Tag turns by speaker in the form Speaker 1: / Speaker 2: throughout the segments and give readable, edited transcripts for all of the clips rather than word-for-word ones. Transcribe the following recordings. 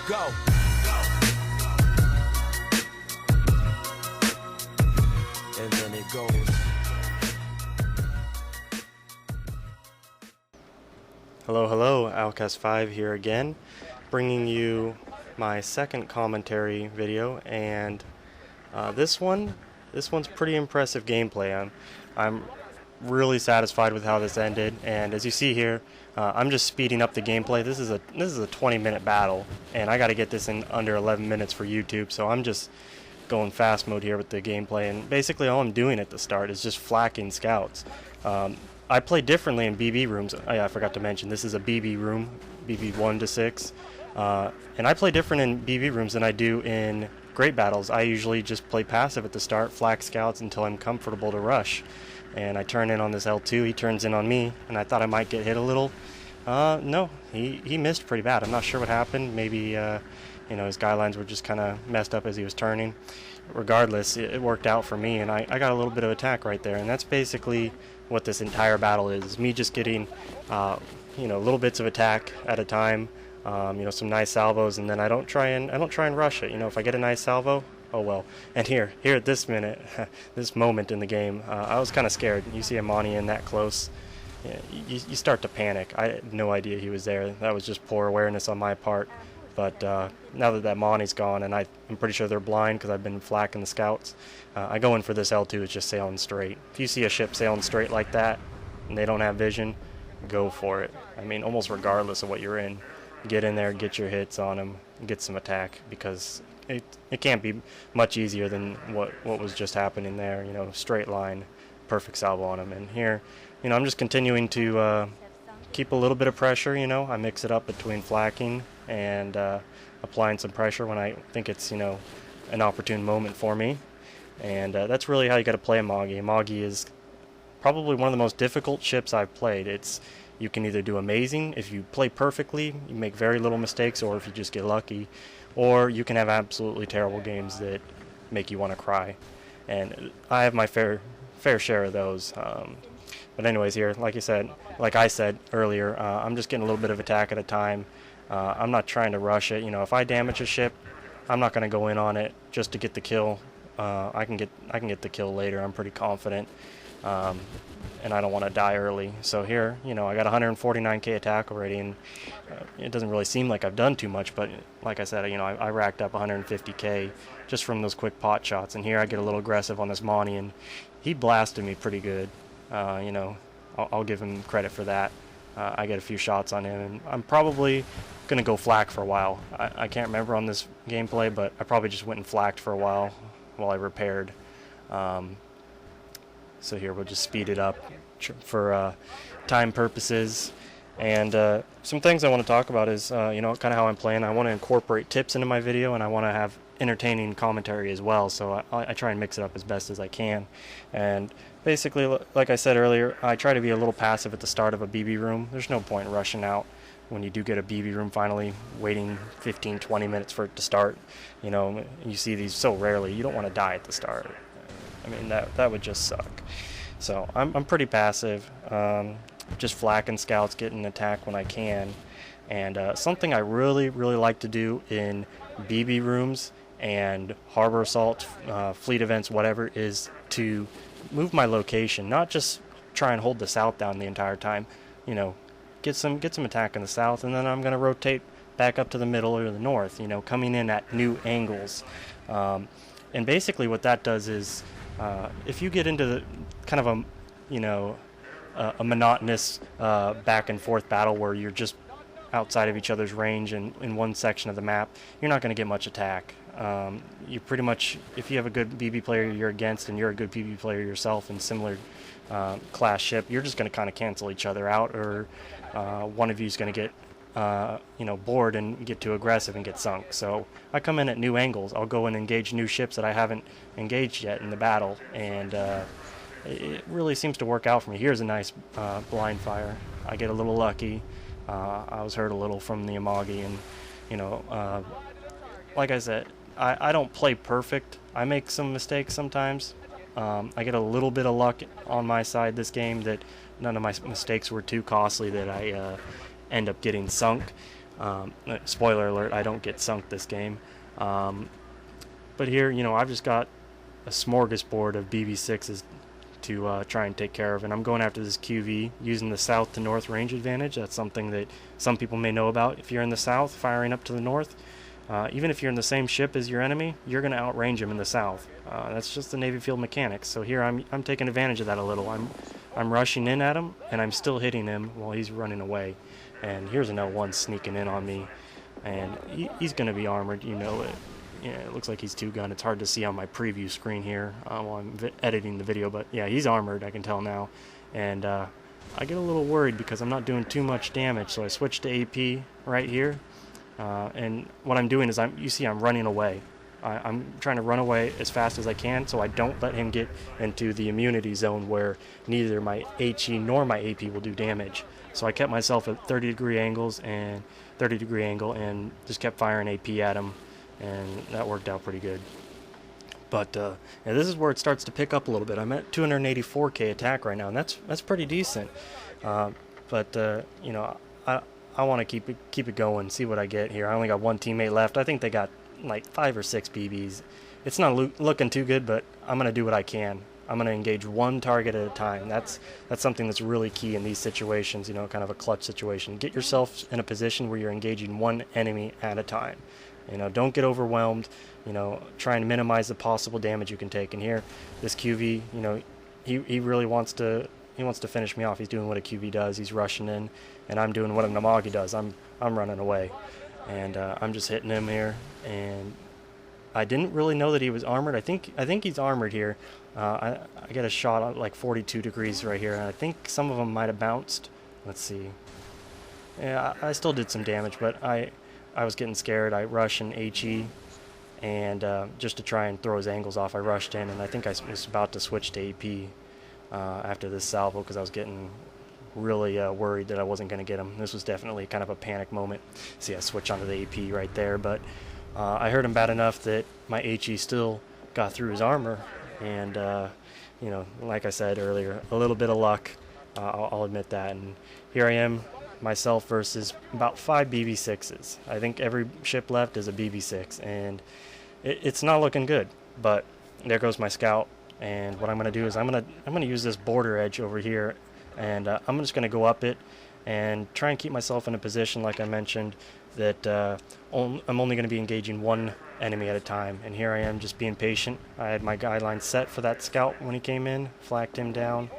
Speaker 1: Go. And then it goes.
Speaker 2: Hello, Outcast5 here again, bringing you my second commentary video, and this one's pretty impressive gameplay. I'm really satisfied with how this ended, and as you see here, I'm just speeding up the gameplay. This is a 20-minute battle, and I got to get this in under 11 minutes for YouTube, so I'm just going fast mode here with the gameplay, and basically all I'm doing at the start is just flacking scouts. I play differently in BB rooms. I forgot to mention, this is a BB room, BB 1 to 6, and I play different in BB rooms than I do in great battles. I usually just play passive at the start, flak scouts until I'm comfortable to rush. And I turn in on this L2, he turns in on me, and I thought I might get hit a little. No, he missed pretty bad. I'm not sure what happened. Maybe his guidelines were just kind of messed up as he was turning. Regardless, it worked out for me, and I got a little bit of attack right there, and that's basically what this entire battle is me just getting little bits of attack at a time, some nice salvos, and then I don't try and rush it. If I get a nice salvo, oh well. And here at this minute, this moment in the game, I was kind of scared. You see Amani in that close, you start to panic. I had no idea he was there. That was just poor awareness on my part. But now that Amani's gone, and I'm pretty sure they're blind because I've been flacking the scouts, I go in for this L2. It's just sailing straight. If you see a ship sailing straight like that and they don't have vision, go for it. I mean, almost regardless of what you're in, get in there, get your hits on them, get some attack, because it can't be much easier than what was just happening there. Straight line, perfect salvo on them. And here, I'm just continuing to keep a little bit of pressure. I mix it up between flacking and applying some pressure when I think it's an opportune moment for me. And that's really how you got to play Amagi. Amagi is probably one of the most difficult ships I've played. You can either do amazing if you play perfectly, you make very little mistakes, or if you just get lucky, or you can have absolutely terrible games that make you want to cry. And I have my fair share of those. But anyways, here, like I said earlier, I'm just getting a little bit of attack at a time. I'm not trying to rush it. If I damage a ship, I'm not going to go in on it just to get the kill. I can get the kill later. I'm pretty confident, and I don't want to die early. So here, I got 149k attack already, and it doesn't really seem like I've done too much. But like I said, I racked up 150k just from those quick pot shots. And here I get a little aggressive on this Monty, and he blasted me pretty good. I'll give him credit for that. I get a few shots on him, and I'm probably going to go flak for a while. I can't remember on this gameplay, but I probably just went and flaked for a while I repaired. So here we'll just speed it up for time purposes. And some things I want to talk about is, kind of how I'm playing. I want to incorporate tips into my video, and I want to have entertaining commentary as well. So I try and mix it up as best as I can. And basically, like I said earlier, I try to be a little passive at the start of a BB room. There's no point in rushing out when you do get a BB room finally, waiting 15-20 minutes for it to start. You see these so rarely. You don't want to die at the start. I mean, that would just suck. So I'm pretty passive, just flacking scouts, getting attack when I can. And something I really like to do in BB rooms and harbor assault, fleet events, whatever, is to move my location, not just try and hold the south down the entire time. Get some attack in the south, and then I'm going to rotate back up to the middle or the north, coming in at new angles. And basically what that does is, if you get into the kind of a monotonous back and forth battle where you're just outside of each other's range and in one section of the map, you're not going to get much attack. You pretty much, if you have a good BB player you're against and you're a good BB player yourself in similar class ship, you're just going to kind of cancel each other out, or one of you is going to get bored and get too aggressive and get sunk. So I come in at new angles. I'll go and engage new ships that I haven't engaged yet in the battle, and it really seems to work out for me. Here's a nice blind fire. I get a little lucky. I was hurt a little from the Amagi, and like I said, I don't play perfect. I make some mistakes sometimes. I get a little bit of luck on my side this game that none of my mistakes were too costly that I end up getting sunk. Spoiler alert, I don't get sunk this game. But here, I've just got a smorgasbord of BB6s to try and take care of, and I'm going after this QV using the south to north range advantage. That's something that some people may know about. If you're in the south firing up to the north, even if you're in the same ship as your enemy, you're going to outrange him in the south. That's just the NavyField mechanics. So here I'm taking advantage of that a little. I'm rushing in at him, and I'm still hitting him while he's running away. And here's an L1 sneaking in on me, and he's going to be armored, you know it. Yeah, it looks like he's two-gun. It's hard to see on my preview screen here while I'm editing the video, but yeah, he's armored, I can tell now. And I get a little worried because I'm not doing too much damage, so I switch to AP right here. And what I'm doing is you see I'm running away. I'm trying to run away as fast as I can so I don't let him get into the immunity zone where neither my HE nor my AP will do damage. So I kept myself at 30-degree angle and just kept firing AP at him, and that worked out pretty good. But yeah, this is where it starts to pick up a little bit. I'm at 284k attack right now, and that's pretty decent. But I want to keep it going, see what I get here. I only got one teammate left. I think they got like 5 or 6 BBs. It's not looking too good, but I'm gonna do what I can. I'm gonna engage one target at a time. That's something that's really key in these situations. Kind of a clutch situation. Get yourself in a position where you're engaging one enemy at a time. Don't get overwhelmed. Try and minimize the possible damage you can take. And here, this QV, he really wants to finish me off. He's doing what a QV does. He's rushing in, and I'm doing what a Namagi does. I'm running away, and I'm just hitting him here. And I didn't really know that he was armored. I think he's armored here. I get a shot at like 42 degrees right here, and I think some of them might have bounced. Let's see. Yeah, I still did some damage, but I was getting scared. I rushed in HE, and just to try and throw his angles off, I rushed in, and I think I was about to switch to AP after this salvo because I was getting really worried that I wasn't going to get him. This was definitely kind of a panic moment. See, I switch onto the AP right there, but I heard him bad enough that my HE still got through his armor, and like I said earlier, a little bit of luck. I'll admit that. And here I am, myself versus about 5 BB6s. I think every ship left is a BB6, and it's not looking good. But there goes my scout, and what I'm going to do is I'm going to use this border edge over here, and I'm just going to go up it and try and keep myself in a position, like I mentioned, that I'm only going to be engaging one enemy at a time. And here I am just being patient. I had my guideline set for that scout when he came in, flagged him down,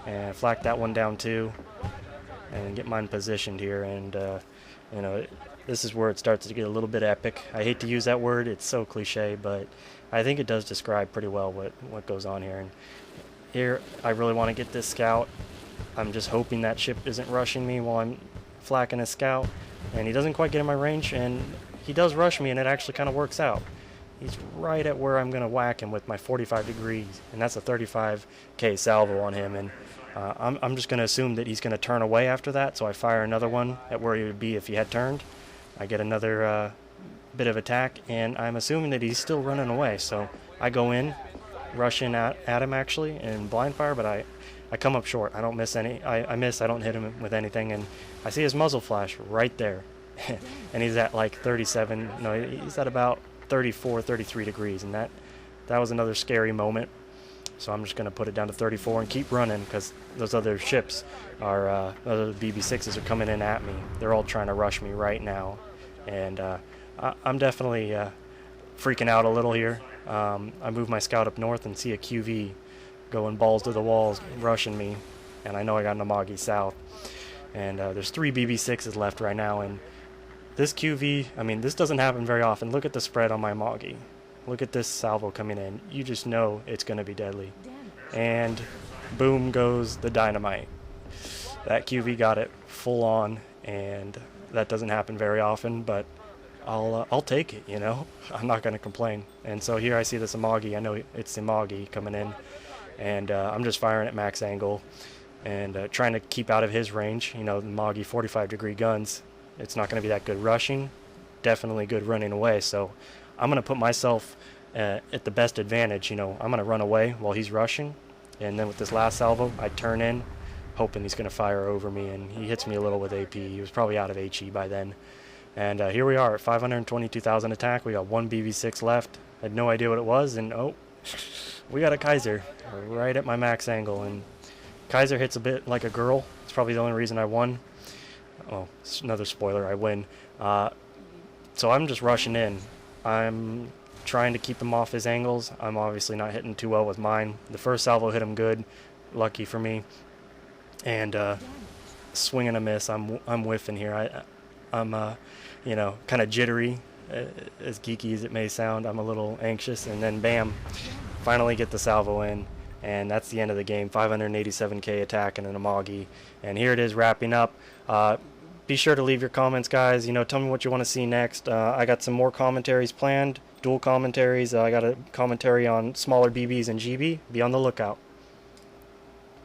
Speaker 2: and flagged that one down too, and get mine positioned here. And this is where it starts to get a little bit epic. I hate to use that word, it's so cliche, but I think it does describe pretty well what goes on here. And here I really want to get this scout. I'm just hoping that ship isn't rushing me while I'm flacking a scout, and he doesn't quite get in my range, and he does rush me, and it actually kind of works out. He's right at where I'm going to whack him with my 45 degrees, and that's a 35k salvo on him. And I'm just going to assume that he's going to turn away after that, so I fire another one at where he would be if he had turned. I get another bit of attack, and I'm assuming that he's still running away, so I go in, rush in at him actually, and blind fire, but I come up short. I don't miss any. I miss. I don't hit him with anything, and I see his muzzle flash right there. And he's at like 37. No, he's at about 34, 33 degrees, and that was another scary moment. So I'm just going to put it down to 34 and keep running, because those other ships are, other BB6s are coming in at me. They're all trying to rush me right now, and I'm definitely freaking out a little here. I move my scout up north and see a QV going balls to the walls, rushing me, and I know I got Namagi south. And there's 3 BB6s left right now, and this QV, I mean, this doesn't happen very often. Look at the spread on my Magi. Look at this salvo coming in. You just know it's going to be deadly. And boom goes the dynamite. That QV got it full on, and that doesn't happen very often, but I'll take it, I'm not going to complain. And so here I see this Amagi. I know it's the Amagi coming in, and I'm just firing at max angle and trying to keep out of his range. The Amagi 45-degree guns, it's not going to be that good rushing, definitely good running away. So I'm going to put myself at the best advantage. I'm going to run away while he's rushing, and then with this last salvo, I turn in, hoping he's going to fire over me, and he hits me a little with AP. He was probably out of HE by then. And here we are at 522,000 attack. We got one BB6 left. I had no idea what it was, and oh, we got a Kaiser right at my max angle. And Kaiser hits a bit like a girl. It's probably the only reason I won. Oh, another spoiler, I win. So I'm just rushing in. I'm trying to keep him off his angles. I'm obviously not hitting too well with mine. The first salvo hit him good, lucky for me. And swing and a miss. I'm whiffing here. I'm you know, kind of jittery, as geeky as it may sound. I'm a little anxious, and then bam, finally get the salvo in, and that's the end of the game. 587k attack and an Amagi, and here it is wrapping up. Be sure to leave your comments, guys. You know, tell me what you want to see next. I got some more commentaries planned, dual commentaries. I got a commentary on smaller BBs and GB. Be on the lookout.